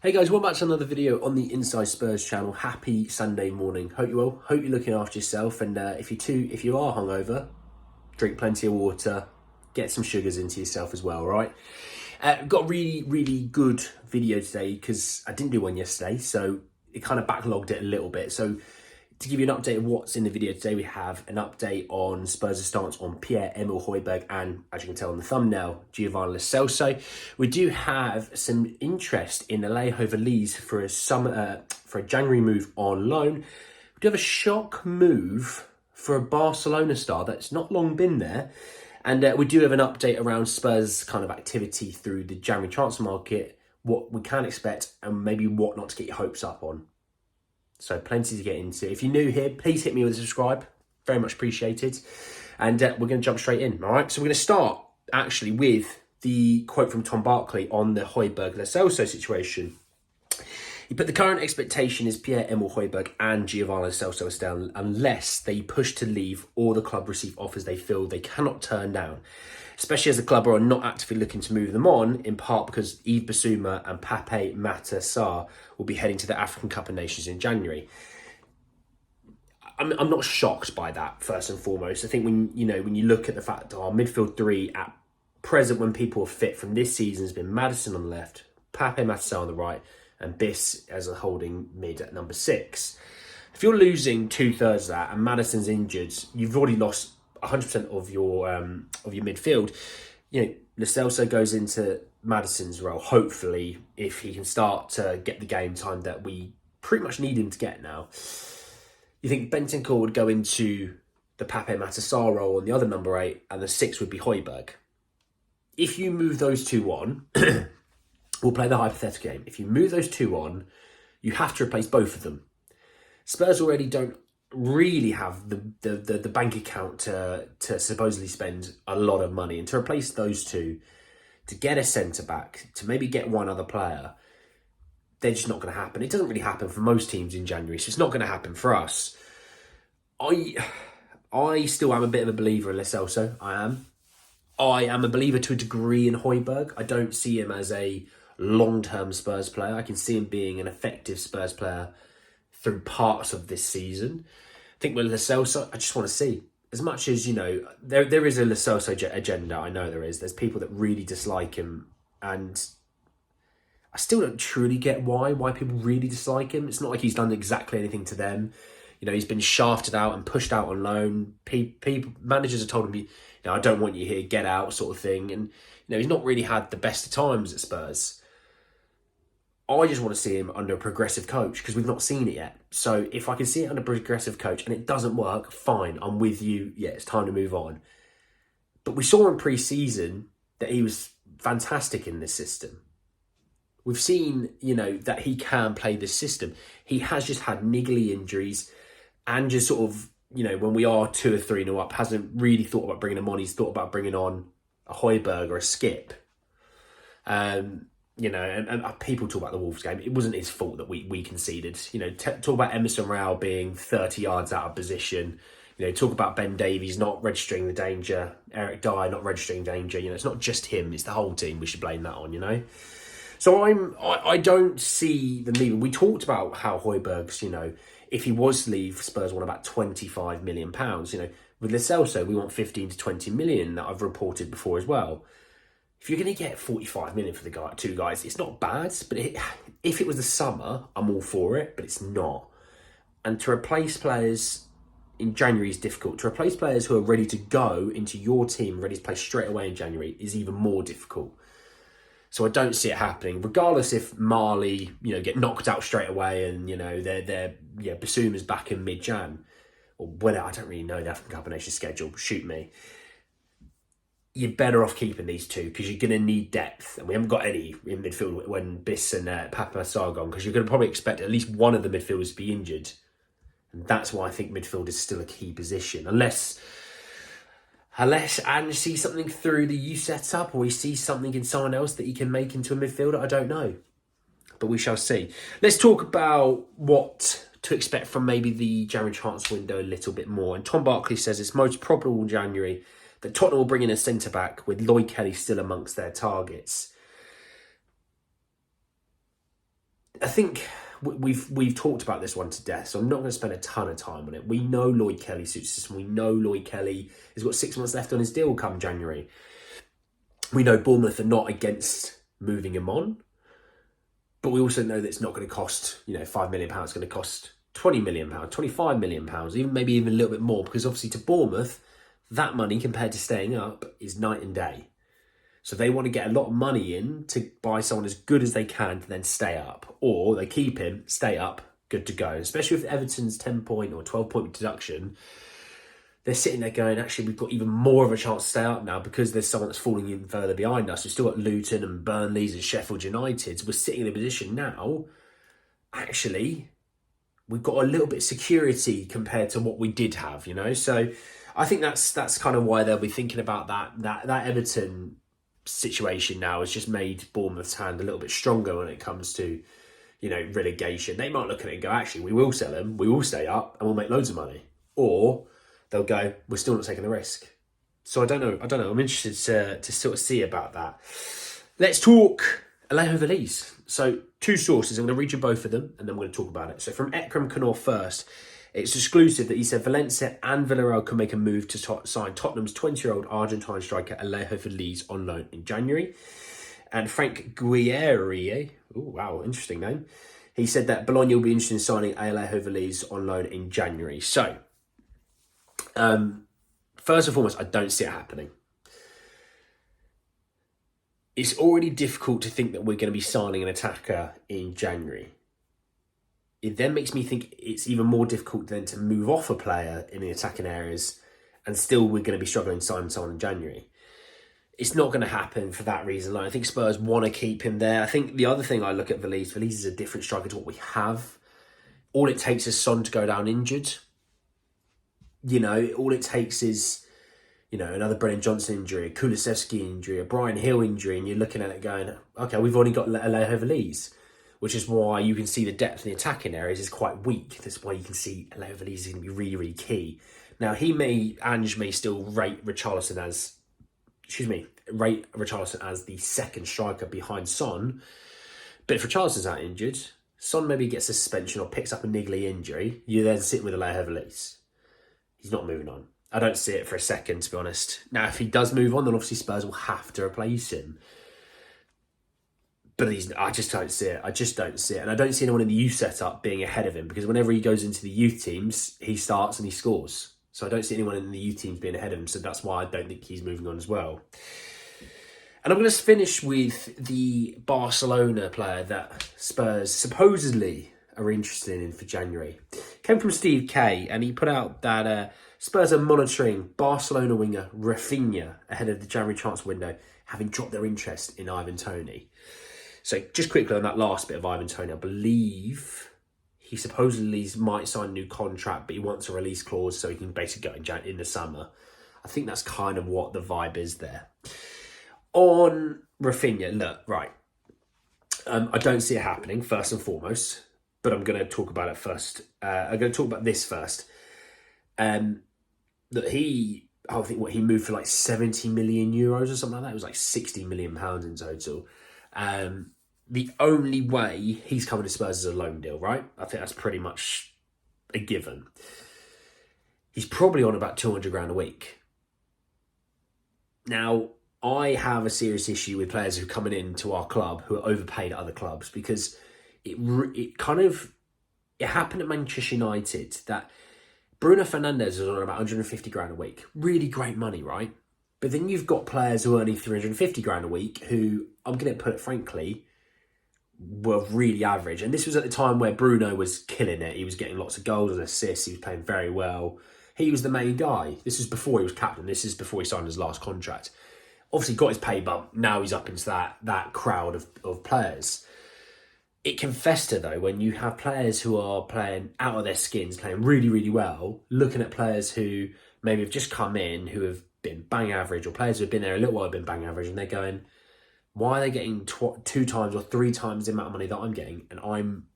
Hey guys, welcome back to another video on the Inside Spurs channel. Happy Sunday morning. Hope you're well. Hope you're looking after yourself. And if you are hungover, drink plenty of water. Get some sugars into yourself as well, right? Got a really good video today because I didn't do one yesterday, so it kind of backlogged it a little bit. So to give you an update of what's in the video today, we have an update on Spurs' stance on Pierre Emile-Højbjerg and, as you can tell on the thumbnail, Giovanni Lo Celso. We do have some interest in Alejo Véliz for a January move on loan. We do have a shock move for a Barcelona star that's not long been there. And we do have an update around Spurs' kind of activity through the January transfer market, what we can expect and maybe what not to get your hopes up on. So plenty to get into. If you're new here, please hit me with a subscribe. Very much appreciated. And we're going to jump straight in, all right? So we're going to start, actually, with the quote from Tom Barkley on the Højbjerg-Lo Celso situation. He put the current expectation is Pierre Emile-Højbjerg and Giovanni Lo Celso are down unless they push to leave or the club receive offers they feel they cannot turn down. Especially as the club are not actively looking to move them on, in part because Yves Bissouma and Pape Matar Sarr will be heading to the African Cup of Nations in January. I'm not shocked by that, first and foremost. I think when you look at the fact that our midfield three at present, when people are fit from this season, has been Maddison on the left, Pape Matar Sarr on the right, and Biss as a holding mid at number 6. If you're losing 2/3 of that and Maddison's injured, you've already lost 100% of your midfield. Lo Celso goes into Maddison's role, hopefully, if he can start to get the game time that we pretty much need him to get now. You think Bentancur would go into the Pape Matar Sarr role on the other number 8, and the 6 would be Højbjerg. If you move those two on, we'll play the hypothetical game. If you move those two on, you have to replace both of them. Spurs already don't really have the bank account to supposedly spend a lot of money, and to replace those two, to get a centre back, to maybe get one other player, they're just not going to happen. It doesn't really happen for most teams in January, so it's not going to happen for us. I still am a bit of a believer in Lo Celso. I am a believer to a degree in Højbjerg. I don't see him as a long-term Spurs player. I can see him being an effective Spurs player through parts of this season. I think with Lo Celso, I just want to see. As much as, there is a Lo Celso agenda, I know there is. There's people that really dislike him, and I still don't truly get why people really dislike him. It's not like he's done exactly anything to them. He's been shafted out and pushed out on loan. Managers have told him, I don't want you here, get out, sort of thing. And, he's not really had the best of times at Spurs. I just want to see him under a progressive coach because we've not seen it yet. So if I can see it under a progressive coach and it doesn't work, fine, I'm with you. Yeah, it's time to move on. But we saw in pre-season that he was fantastic in this system. We've seen, that he can play this system. He has just had niggly injuries and just sort of, when we are 2 or 3-0 up, hasn't really thought about bringing him on. He's thought about bringing on a Højbjerg or a Skip. And people talk about the Wolves game. It wasn't his fault that we conceded. Talk about Emerson Rowe being 30 yards out of position. Talk about Ben Davies not registering the danger. Eric Dyer not registering danger. It's not just him. It's the whole team. We should blame that on, So I don't see them leaving. We talked about how Højbjerg's, if he was to leave, Spurs want about £25 million. With Lo Celso, we want 15 to 20 million that I've reported before as well. If you're going to get 45 million for the two guys, it's not bad. But if it was the summer, I'm all for it, but it's not. And to replace players in January is difficult. To replace players who are ready to go into your team, ready to play straight away in January, is even more difficult. So I don't see it happening, regardless if Marley, get knocked out straight away and, Bissouma's back in mid-Jan. Or whether, I don't really know the African Cup of Nations schedule, shoot me. You're better off keeping these two because you're going to need depth. And we haven't got any in midfield when Biss and Pape Matar Sarr are gone, because you're going to probably expect at least one of the midfielders to be injured. And that's why I think midfield is still a key position. Unless Ange sees something through the youth setup, or he sees something in someone else that he can make into a midfielder, I don't know. But we shall see. Let's talk about what to expect from maybe the January transfer window a little bit more. And Tom Barkley says it's most probable in January that Tottenham will bring in a centre-back with Lloyd Kelly still amongst their targets. I think we've talked about this one to death, so I'm not going to spend a ton of time on it. We know Lloyd Kelly suits the system. We know Lloyd Kelly has got 6 months left on his deal come January. We know Bournemouth are not against moving him on, but we also know that it's not going to cost, £5 million. It's going to cost £20 million, £25 million, maybe even a little bit more, because obviously to Bournemouth, that money compared to staying up is night and day. So they want to get a lot of money in to buy someone as good as they can to then stay up. Or they keep him, stay up, good to go. Especially with Everton's 10-point or 12-point deduction, they're sitting there going, actually, we've got even more of a chance to stay up now because there's someone that's falling in further behind us. We've still got Luton and Burnley's and Sheffield United's. We're sitting in a position now, actually, we've got a little bit of security compared to what we did have, So I think that's kind of why they'll be thinking about that Everton situation now has just made Bournemouth's hand a little bit stronger when it comes to, relegation. They might look at it and go, actually, we will sell him, we will stay up, and we'll make loads of money. Or they'll go, we're still not taking the risk. So I don't know. I'm interested to sort of see about that. Let's talk Alejo Véliz. So 2 sources. I'm going to read you both of them, and then we're going to talk about it. So from Ekrem Canor first, it's exclusive that he said Valencia and Villarreal can make a move to sign Tottenham's 20-year-old Argentine striker Alejo Véliz on loan in January. And Frank Guerrier, interesting name, he said that Bologna will be interested in signing Alejo Véliz on loan in January. So, first and foremost, I don't see it happening. It's already difficult to think that we're going to be signing an attacker in January. It then makes me think it's even more difficult then to move off a player in the attacking areas, and still we're going to be struggling to sign someone in January. It's not going to happen for that reason. I think Spurs want to keep him there. I think the other thing I look at Veliz is a different striker to what we have. All it takes is Son to go down injured. All it takes is, another Brennan Johnson injury, a Kulusevski injury, a Brian Hill injury, and you're looking at it going, okay, we've only got Alejo Véliz. Which is why you can see the depth in the attacking areas is quite weak. That's why you can see Alejo Véliz is going to be really, really key. Now, Ange may still rate Richarlison as the second striker behind Son. But if Richarlison's out injured, Son maybe gets a suspension or picks up a niggly injury, you're then sitting with Alejo Véliz. He's not moving on. I don't see it for a second, to be honest. Now, if he does move on, then obviously Spurs will have to replace him. But I just don't see it. And I don't see anyone in the youth setup being ahead of him, because whenever he goes into the youth teams, he starts and he scores. So I don't see anyone in the youth teams being ahead of him. So that's why I don't think he's moving on as well. And I'm going to finish with the Barcelona player that Spurs supposedly are interested in for January. Came from Steve K, and he put out that Spurs are monitoring Barcelona winger Raphinha ahead of the January transfer window, having dropped their interest in Ivan Toney. So just quickly on that last bit of Ivan Toney, I believe he supposedly might sign a new contract, but he wants a release clause so he can basically go in the summer. I think that's kind of what the vibe is there. On Raphinha, look, right. I don't see it happening, first and foremost, but I'm going to talk about it first. I'm going to talk about this first. That he moved for like 70 million euros or something like that. It was like 60 million pounds in total. The only way he's coming to Spurs is a loan deal, right? I think that's pretty much a given. He's probably on about 200 grand a week. Now, I have a serious issue with players who are coming into our club who are overpaid at other clubs, because it happened at Manchester United that Bruno Fernandes was on about 150 grand a week. Really great money, right? But then you've got players who are earning 350 grand a week who, I'm going to put it frankly, were really average. And this was at the time where Bruno was killing it. He was getting lots of goals and assists. He was playing very well. He was the main guy. This was before he was captain. This is before he signed his last contract. Obviously got his pay bump. Now he's up into that crowd of players. It can fester though when you have players who are playing out of their skins, playing really, really well, looking at players who maybe have just come in, who have been bang average, or players who have been there a little while have been bang average, and they're going, why are they getting 2 times or 3 times the amount of money that I'm getting, and I'm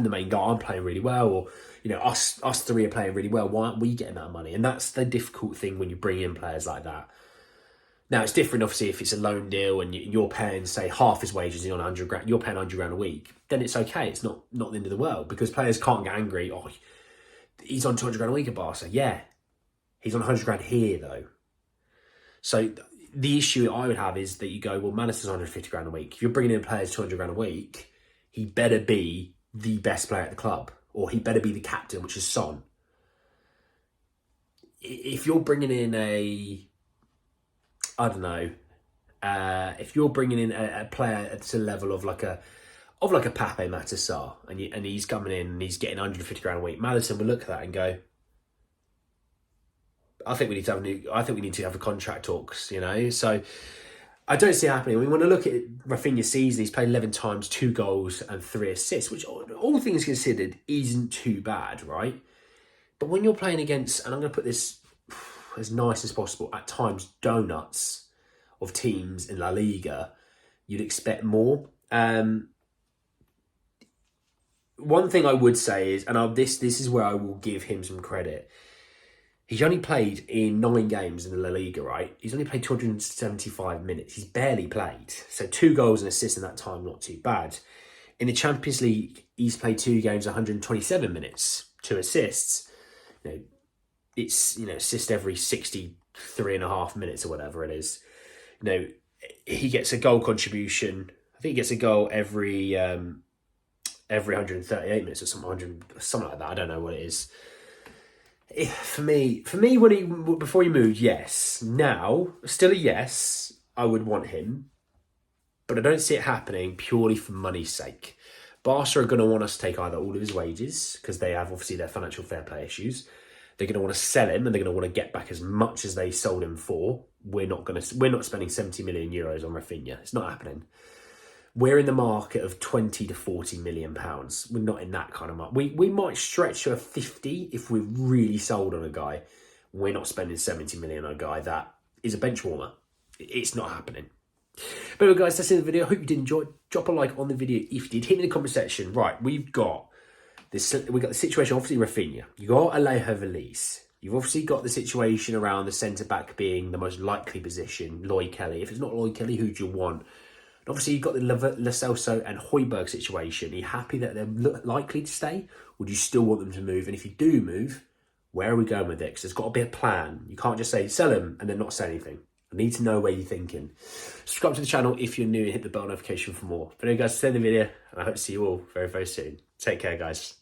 the main guy, I'm playing really well, or us 3 are playing really well, why aren't we getting that money? And that's the difficult thing when you bring in players like that. Now, it's different, obviously, if it's a loan deal and you're paying, say, half his wages, you're on 100 grand, you're paying 100 grand a week, then it's okay. It's not the end of the world, because players can't get angry. Oh, he's on 200 grand a week at Barca. Yeah, he's on 100 grand here, though. So the issue I would have is that you go, well, Maddison's 150 grand a week. If you're bringing in players 200 grand a week, he better be the best player at the club, or he better be the captain, which is Son. If you're bringing in if you're bringing in a player to the level of like a Pape Matar, and he's coming in and he's getting 150 grand a week, Maddison will look at that and go, I think we need to have a contract talks, you know. So I don't see it happening. We want to look at Raphinha's season. He's played 11 times, 2 goals and 3 assists, which, all things considered, isn't too bad, right? But when you're playing against, and I'm going to put this as nice as possible, at times donuts of teams in La Liga, you'd expect more. One thing I would say is, and this is where I will give him some credit. He's only played in 9 games in the La Liga, right? He's only played 275 minutes. He's barely played. So 2 goals and assists in that time, not too bad. In the Champions League, he's played 2 games, 127 minutes, 2 assists. You know, it's, assist every 63.5 minutes or whatever it is. You know, he gets a goal contribution. I think he gets a goal every 138 minutes or something like that. I don't know what it is. For me, before he moved, yes. Now, still a yes. I would want him, but I don't see it happening purely for money's sake. Barca are going to want us to take either all of his wages, because they have obviously their financial fair play issues. They're going to want to sell him, and they're going to want to get back as much as they sold him for. We're not spending 70 million euros on Raphinha. It's not happening. We're in the market of 20 to 40 million pounds. We're not in that kind of market. We might stretch to a 50 if we're really sold on a guy. We're not spending 70 million on a guy that is a bench warmer. It's not happening. But anyway, guys, that's the end of the video. I hope you did enjoy. Drop a like on the video if you did. Hit me in the comment section. Right, we've got the situation, obviously, Raphinha. You got Alejo Véliz. You've obviously got the situation around the centre-back being the most likely position, Lloyd Kelly. If it's not Lloyd Kelly, who do you want? Obviously, you've got the Celso and Højbjerg situation. Are you happy that they're likely to stay? Or do you still want them to move? And if you do move, where are we going with it? Because there's got to be a plan. You can't just say, sell them, and then not say anything. I need to know where you're thinking. Subscribe to the channel if you're new and hit the bell notification for more. But anyway, guys, that's the end of the video, and I hope to see you all very, very soon. Take care, guys.